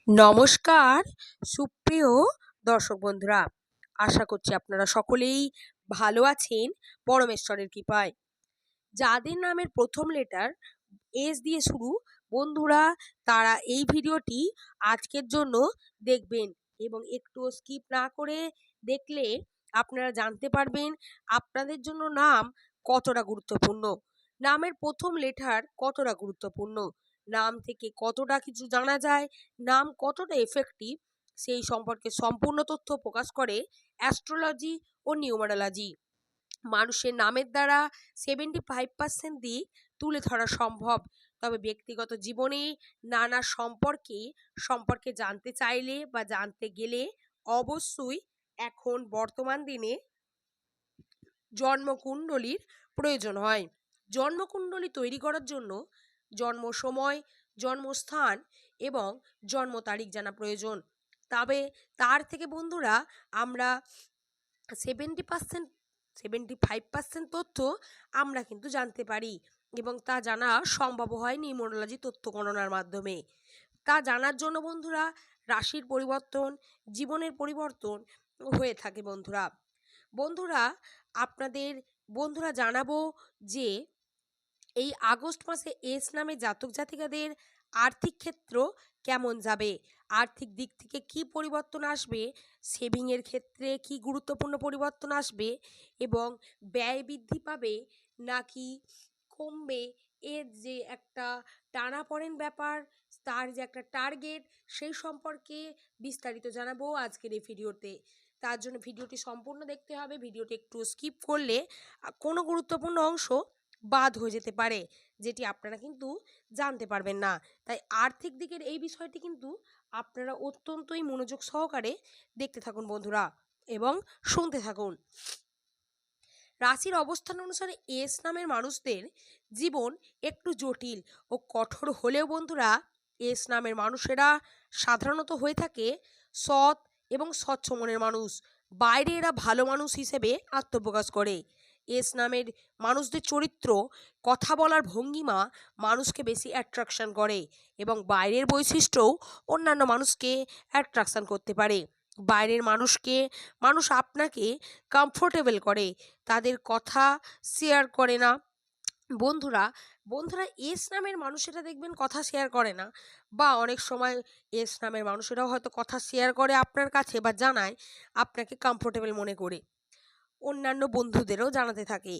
নমস্কার সুপ্রিয় দর্শক বন্ধুরা, আশা করছি আপনারা সকলেই ভালো আছেন পরমেশ্বরের কৃপায়। যাদের নামের প্রথম লেটার এস দিয়ে শুরু বন্ধুরা, তারা এই ভিডিওটি আজকের জন্য দেখবেন এবং একটু স্কিপ না করে দেখলে আপনারা জানতে পারবেন আপনাদের জন্য নাম কতটা গুরুত্বপূর্ণ, নামের প্রথম লেটার কতটা গুরুত্বপূর্ণ, নাম থেকে কতটা কিছু জানা যায়, নাম কতটা এফেক্টিভ সেই সম্পর্কে সম্পূর্ণ তথ্য প্রকাশ করে অ্যাস্ট্রোলজি ও নিউমারোলজি। মানুষের নামের দ্বারা 75% দিক তুলে ধরা সম্ভব, তবে ব্যক্তিগত জীবনে নানা সম্পর্কে জানতে চাইলে বা জানতে গেলে অবশ্যই এখন বর্তমান দিনে জন্মকুণ্ডলীর প্রয়োজন হয়। জন্মকুণ্ডলী তৈরি করার জন্য জন্ম সময়, জন্মস্থান এবং জন্ম তারিখ জানা প্রয়োজন। তবে তার থেকে বন্ধুরা আমরা 75% তথ্য আমরা কিন্তু জানতে পারি এবং তা জানা সম্ভব হয় নিউমারোলজি তথ্য গণনার মাধ্যমে। তা জানার জন্য বন্ধুরা রাশির পরিবর্তন, জীবনের পরিবর্তন হয়ে থাকে বন্ধুরা আপনাদের জানাবো যে এই আগস্ট মাসে এস নামে জাতক জাতিকাদের আর্থিক ক্ষেত্র কেমন যাবে, আর্থিক দিক থেকে কি পরিবর্তন আসবে, সেভিংয়ের ক্ষেত্রে কি গুরুত্বপূর্ণ পরিবর্তন আসবে এবং ব্যয় বৃদ্ধি পাবে নাকি কমবে, এর যে একটা টানাপোড়েন ব্যাপার, তার যে একটা টার্গেট, সেই সম্পর্কে বিস্তারিত জানাবো আজকের এই ভিডিওতে। তার জন্য ভিডিওটি সম্পূর্ণ দেখতে হবে। ভিডিওটি একটু স্কিপ করলে কোনো গুরুত্বপূর্ণ অংশ বাদ হয়ে যেতে পারে, যেটি আপনারা কিন্তু জানতে পারবেন না। তাই আর্থিক দিকের এই বিষয়টি কিন্তু আপনারা অত্যন্তই মনোযোগ সহকারে দেখতে থাকুন বন্ধুরা এবং শুনতে থাকুন। রাশির অবস্থান অনুসারে এস নামের মানুষদের জীবন একটু জটিল ও কঠোর হলেও বন্ধুরা এস নামের মানুষেরা সাধারণত হয়ে থাকে সৎ এবং স্বচ্ছ মনের মানুষ। বাইরে এরা ভালো মানুষ হিসেবে আত্মপ্রকাশ করে। এস নামের মানুষদের চরিত্র, কথা বলার ভঙ্গিমা মানুষকে বেশি অ্যাট্রাকশন করে এবং বাইরের বৈশিষ্ট্যও অন্যান্য মানুষকে অ্যাট্রাকশন করতে পারে। বাইরের মানুষ আপনাকে কমফোর্টেবল করে, তাদের কথা শেয়ার করে না। বন্ধুরা এস নামের মানুষেরা দেখবেন কথা শেয়ার করে না, বা অনেক সময় এস নামের মানুষেরাও হয়তো কথা শেয়ার করে আপনার কাছে বা জানায় আপনাকে কমফোর্টেবল মনে করে, অন্যান্য বন্ধুদেরও জানাতে থাকে।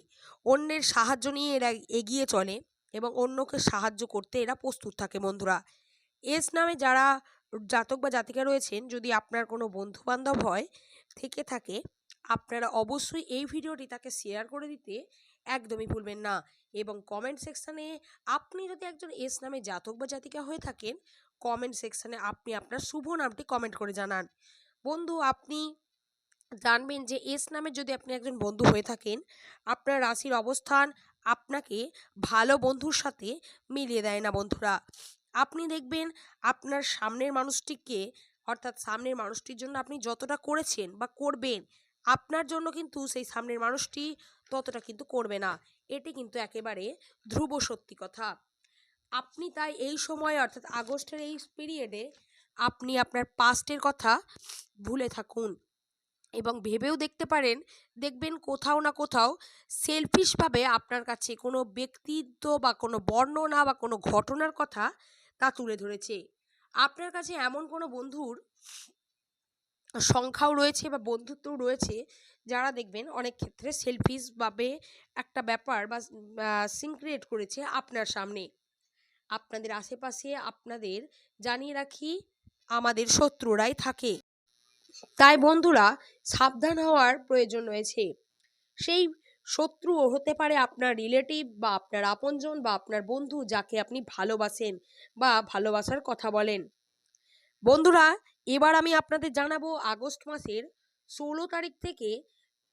অন্যের সাহায্য নিয়ে এরা এগিয়ে চলে এবং অন্যকে সাহায্য করতে এরা প্রস্তুত থাকে বন্ধুরা। এস নামে যারা জাতক বা জাতিকা রয়েছেন, যদি আপনার কোনো বন্ধু বান্ধব থেকে থাকে, আপনারা অবশ্যই এই ভিডিওটি তাকে শেয়ার করে দিতে একদমই ভুলবেন না এবং কমেন্ট সেকশানে আপনি যদি একজন এস নামে জাতক বা জাতিকা হয়ে থাকেন, কমেন্ট সেকশানে আপনি আপনার শুভ নামটি কমেন্ট করে জানান। বন্ধু, আপনি জানবেন যে এস নামে যদি আপনি একজন বন্ধু হয়ে থাকেন, আপনার রাশির অবস্থান আপনাকে ভালো বন্ধুর সাথে মিলিয়ে দেয় না বন্ধুরা। আপনি দেখবেন আপনার সামনের মানুষটির জন্য আপনি যতটা করেছেন বা করবেন, আপনার জন্য কিন্তু সেই সামনের মানুষটি ততটা কিন্তু করবে না। এটি কিন্তু একেবারে ধ্রুব সত্যি কথা। আপনি তাই এই সময় অর্থাৎ আগস্টের এই পিরিয়ডে আপনি আপনার পাস্টের কথা ভুলে থাকুন এবং ভেবেও দেখবেন কোথাও না কোথাও সেলফিশভাবে আপনার কাছে কোনো ব্যক্তিত্ব বা কোনো বর্ণনা বা কোনো ঘটনার কথা তা তুলে ধরেছে। আপনার কাছে এমন কোনো বন্ধুর সংখ্যাও রয়েছে বা বন্ধুত্বও রয়েছে যারা দেখবেন অনেক ক্ষেত্রে সেলফিশভাবে একটা ব্যাপার বা সিন ক্রিয়েট করেছে আপনার সামনে। আপনাদের আশেপাশে আপনাদের জানিয়ে রাখি আমাদের শত্রুরাই থাকে। তাই বন্ধুরা সাবধান হওয়ার প্রয়োজন রয়েছে। সেই শত্রুও হতে পারে আপনার রিলেটিভ বা আপনার আপনজন বা আপনার বন্ধু, যাকে আপনি ভালোবাসেন বা ভালোবাসার কথা বলেন। বন্ধুরা, এবার আমি আপনাদের জানাবো আগস্ট মাসের 16 তারিখ থেকে,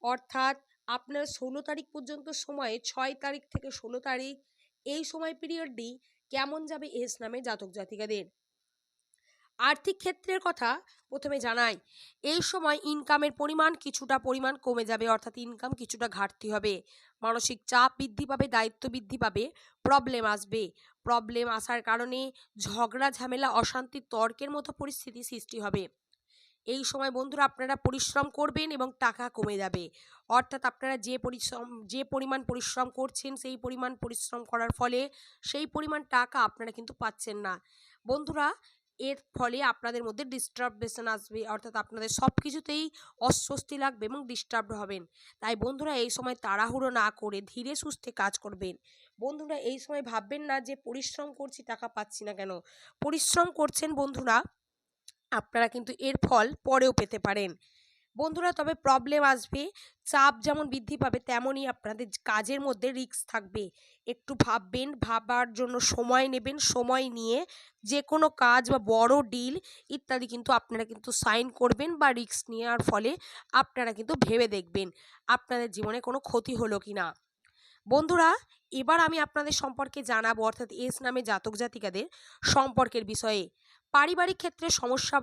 অর্থাৎ আপনার 16 তারিখ পর্যন্ত সময়ে 6 তারিখ থেকে 16 তারিখ এই সময় পিরিয়ডটি কেমন যাবে এস নামে জাতক জাতিকাদের। আর্থিক ক্ষেত্রের কথা প্রথমে জানাই। এই সময় ইনকামের কিছুটা পরিমাণ কমে যাবে, অর্থাৎ ইনকাম কিছুটা ঘাটতি হবে, মানসিক চাপ বৃদ্ধি পাবে, দায়িত্ব বৃদ্ধি পাবে, প্রবলেম আসবে, প্রবলেম আসার কারণে ঝগড়া ঝামেলা অশান্তি তর্কের মতো পরিস্থিতি সৃষ্টি হবে। এই সময় বন্ধুরা আপনারা পরিশ্রম করবেন এবং টাকা কমে যাবে, অর্থাৎ আপনারা যে পরিমাণ পরিশ্রম করছেন সেই পরিমাণ পরিশ্রম করার ফলে সেই পরিমাণ টাকা আপনারা কিন্তু পাচ্ছেন না বন্ধুরা। এর ফলে আপনাদের মধ্যে ডিস্টার্বেশন আসবে, অর্থাৎ আপনাদের সব কিছুতেই অস্বস্তি লাগবে এবং ডিস্টার্ব হবেন। তাই বন্ধুরা এই সময় তাড়াহুড়ো না করে ধীরে সুস্থে কাজ করবেন। বন্ধুরা এই সময় ভাববেন না যে পরিশ্রম করছি টাকা পাচ্ছি না কেন। পরিশ্রম করছেন বন্ধুরা, আপনারা কিন্তু এর ফল পরেও পেতে পারেন বন্ধুরা। তবে প্রবলেম আসবে, চাপ যেমন বৃদ্ধি পাবে তেমনই আপনাদের কাজের মধ্যে রিস্ক থাকবে। একটু ভাববেন, ভাবার জন্য সময় নেবেন, সময় নিয়ে যে কোনো কাজ বা বড় ডিল ইত্যাদি কিন্তু আপনারা কিন্তু সাইন করবেন বা রিস্ক নেওয়ার ফলে আপনারা কিন্তু ভেবে দেখবেন আপনাদের জীবনে কোনো ক্ষতি হলো কি না। বন্ধুরা এবার আমি আপনাদের সম্পর্কে জানাবো, অর্থাৎ এস নামে জাতক জাতিকাদের সম্পর্কের বিষয়ে। পারিবারিক ক্ষেত্রে সমস্যা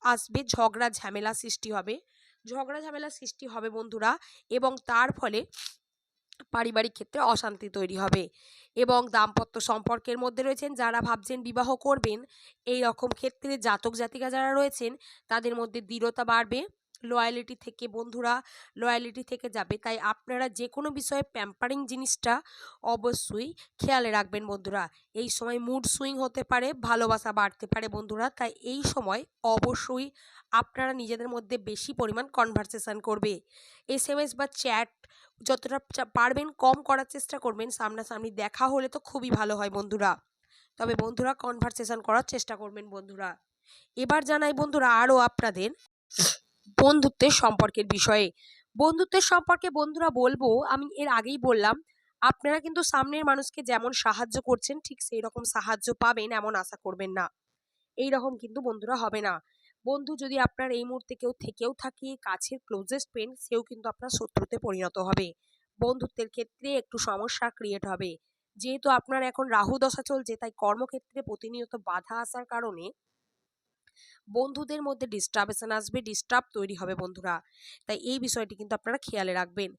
আসবে, ঝগড়া ঝামেলা সৃষ্টি হবে বন্ধুরা, এবং তার ফলে পারিবারিক ক্ষেত্রে অশান্তি তৈরি হবে। এবং দাম্পত্য সম্পর্কের মধ্যে রয়েছেন যারা ভাবছেন বিবাহ করবেন, এই রকম ক্ষেত্রে জাতক জাতিকা যারা রয়েছেন তাদের মধ্যে দৃঢ়তা বাড়বে, লয়ালিটি থেকে যাবে। তাই আপনারা যে কোনো বিষয়ে প্যাম্পারিং জিনিসটা অবশ্যই খেয়ালে রাখবেন বন্ধুরা। এই সময় মুড সুইং হতে পারে, ভালোবাসা বাড়তে পারে বন্ধুরা। তাই এই সময় অবশ্যই আপনারা নিজেদের মধ্যে বেশি পরিমাণ কনভারসেশন করবে। SMS বা চ্যাট যতটা পারবেন কম করার চেষ্টা করবেন। সামনাসামনি দেখা হলে তো খুবই ভালো হয় বন্ধুরা, তবে বন্ধুরা কনভারসেশন করার চেষ্টা করবেন বন্ধুরা। এবার জানাই বন্ধুরা আরও আপনাদের বন্ধুত্বের সম্পর্কের বিষয়ে। বন্ধুত্বের সম্পর্কে বন্ধুরা বলবো, আমি এর আগেই বললাম, আপনারা কিন্তু সামনের মানুষকে যেমন সাহায্য করছেন ঠিক সেই রকম সাহায্য পাবেন এমন আশা করবেন না। এই রকম কিন্তু বন্ধুরা হবে না। বন্ধু যদি আপনার এই মুহূর্তে কেউ থেকেও থাকে, কাছের ক্লোজেস্ট ফ্রেন্ড, সেও কিন্তু আপনার শত্রুতে পরিণত হবে। বন্ধুত্বের ক্ষেত্রে একটু সমস্যা ক্রিয়েট হবে। যেহেতু আপনার এখন রাহু দশা চলছে, তাই কর্মক্ষেত্রে প্রতিনিয়ত বাধা আসার কারণে বন্ধুদের মধ্যে ডিস্টার্বেশন আসবে, ডিস্টার্ব তৈরি হবে বন্ধুরা। তাই এই বিষয়টি কিন্তু আপনারা খেয়ালে রাখবেন।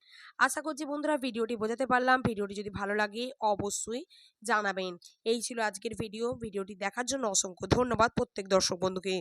আশা করছি বন্ধুরা ভিডিওটি বোঝাতে পারলাম। ভিডিওটি যদি ভালো লাগে অবশ্যই জানাবেন। এই ছিল আজকের ভিডিওটি দেখার জন্য অসংখ্য ধন্যবাদ প্রত্যেক দর্শক বন্ধুকে।